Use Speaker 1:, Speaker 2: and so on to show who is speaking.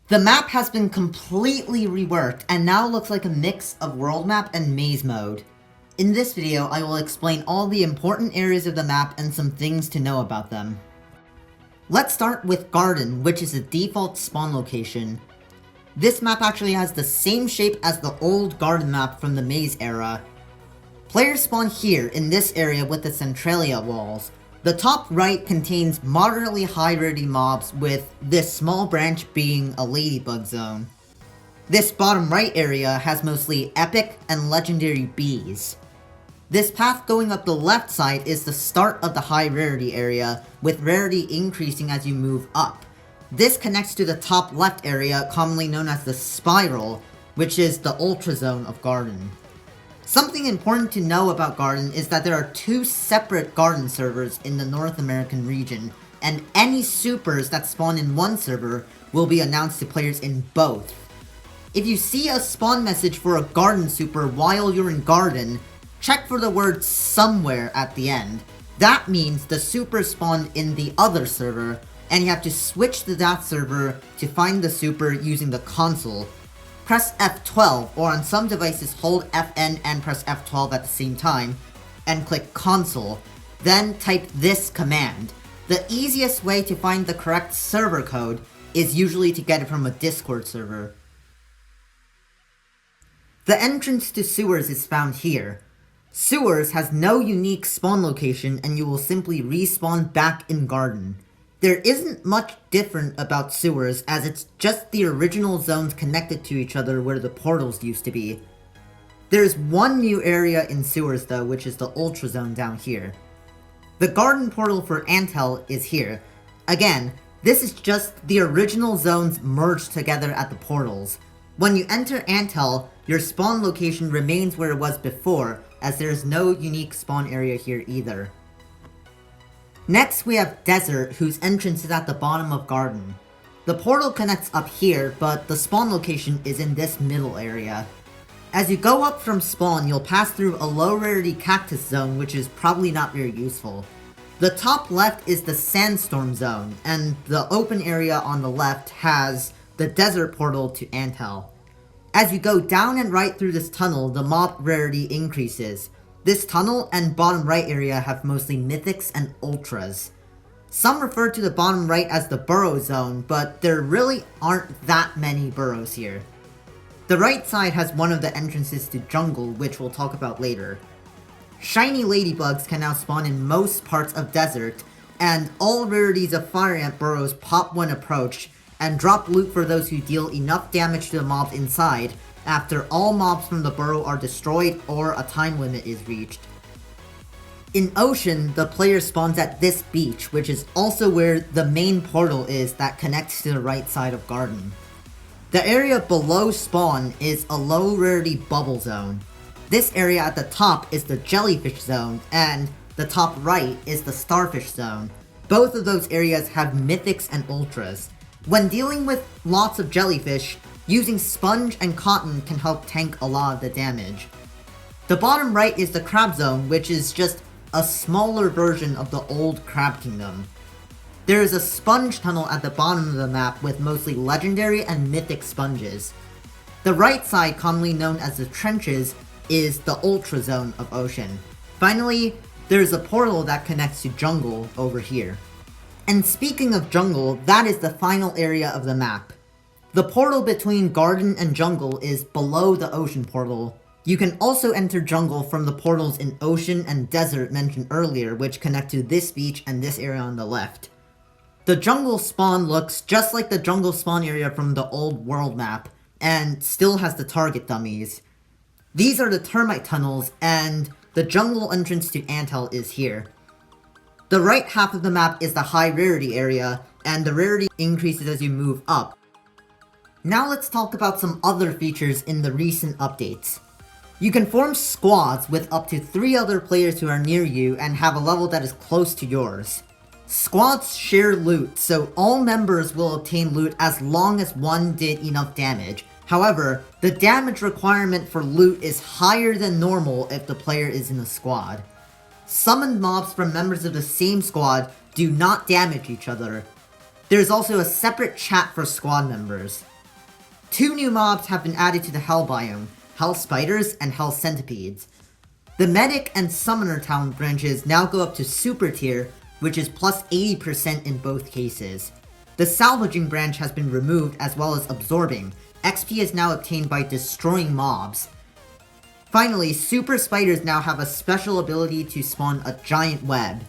Speaker 1: The map has been completely reworked and now looks like a mix of world map and maze mode. In this video, I will explain all the important areas of the map and some things to know about them. Let's start with Garden, which is the default spawn location. This map actually has the same shape as the old Garden map from the maze era. Players spawn here in this area with the Centralia walls. The top right contains moderately high rarity mobs, with this small branch being a ladybug zone. This bottom right area has mostly epic and legendary bees. This path going up the left side is the start of the high rarity area, with rarity increasing as you move up. This connects to the top left area, commonly known as the Spiral, which is the ultra zone of Garden. Something important to know about Garden is that there are two separate Garden servers in the North American region, and any supers that spawn in one server will be announced to players in both. If you see a spawn message for a Garden super while you're in Garden, check for the word somewhere at the end. That means the super spawned in the other server, and you have to switch to that server to find the super using the console. Press F12, or on some devices hold FN and press F12 at the same time, and click console. Then type this command. The easiest way to find the correct server code is usually to get it from a Discord server. The entrance to Sewers is found here. Sewers has no unique spawn location, and you will simply respawn back in Garden. There isn't much different about Sewers, as it's just the original zones connected to each other where the portals used to be. There's one new area in Sewers though, which is the Ultra Zone down here. The Garden portal for Antel is here. Again, this is just the original zones merged together at the portals. When you enter Antel, your spawn location remains where it was before, as there is no unique spawn area here either. Next we have Desert, whose entrance is at the bottom of Garden. The portal connects up here, but the spawn location is in this middle area. As you go up from spawn, you'll pass through a low rarity cactus zone, which is probably not very useful. The top left is the Sandstorm zone, and the open area on the left has the Desert portal to Antel. As you go down and right through this tunnel, the mob rarity increases. This tunnel and bottom right area have mostly mythics and ultras. Some refer to the bottom right as the burrow zone, but there really aren't that many burrows here. The right side has one of the entrances to jungle, which we'll talk about later. Shiny ladybugs can now spawn in most parts of Desert, and all rarities of fire ant burrows pop when approached, and drop loot for those who deal enough damage to the mobs inside, after all mobs from the burrow are destroyed or a time limit is reached. In Ocean, the player spawns at this beach, which is also where the main portal is that connects to the right side of Garden. The area below spawn is a low rarity bubble zone. This area at the top is the jellyfish zone, and the top right is the starfish zone. Both of those areas have mythics and ultras. When dealing with lots of jellyfish, using sponge and cotton can help tank a lot of the damage. The bottom right is the crab zone, which is just a smaller version of the old crab kingdom. There is a sponge tunnel at the bottom of the map with mostly legendary and mythic sponges. The right side, commonly known as the trenches, is the ultra zone of Ocean. Finally, there is a portal that connects to jungle over here. And speaking of jungle, that is the final area of the map. The portal between Garden and Jungle is below the Ocean portal. You can also enter Jungle from the portals in Ocean and Desert mentioned earlier, which connect to this beach and this area on the left. The Jungle spawn looks just like the Jungle spawn area from the old world map, and still has the target dummies. These are the termite tunnels, and the Jungle entrance to Antel is here. The right half of the map is the high rarity area, and the rarity increases as you move up. Now let's talk about some other features in the recent updates. You can form squads with up to 3 other players who are near you and have a level that is close to yours. Squads share loot, so all members will obtain loot as long as one did enough damage. However, the damage requirement for loot is higher than normal if the player is in a squad. Summoned mobs from members of the same squad do not damage each other. There's also a separate chat for squad members. 2 new mobs have been added to the Hell biome, Hell Spiders and Hell Centipedes. The Medic and Summoner Town branches now go up to Super Tier, which is plus 80% in both cases. The Salvaging branch has been removed as well as Absorbing. XP is now obtained by destroying mobs. Finally, Super Spiders now have a special ability to spawn a giant web.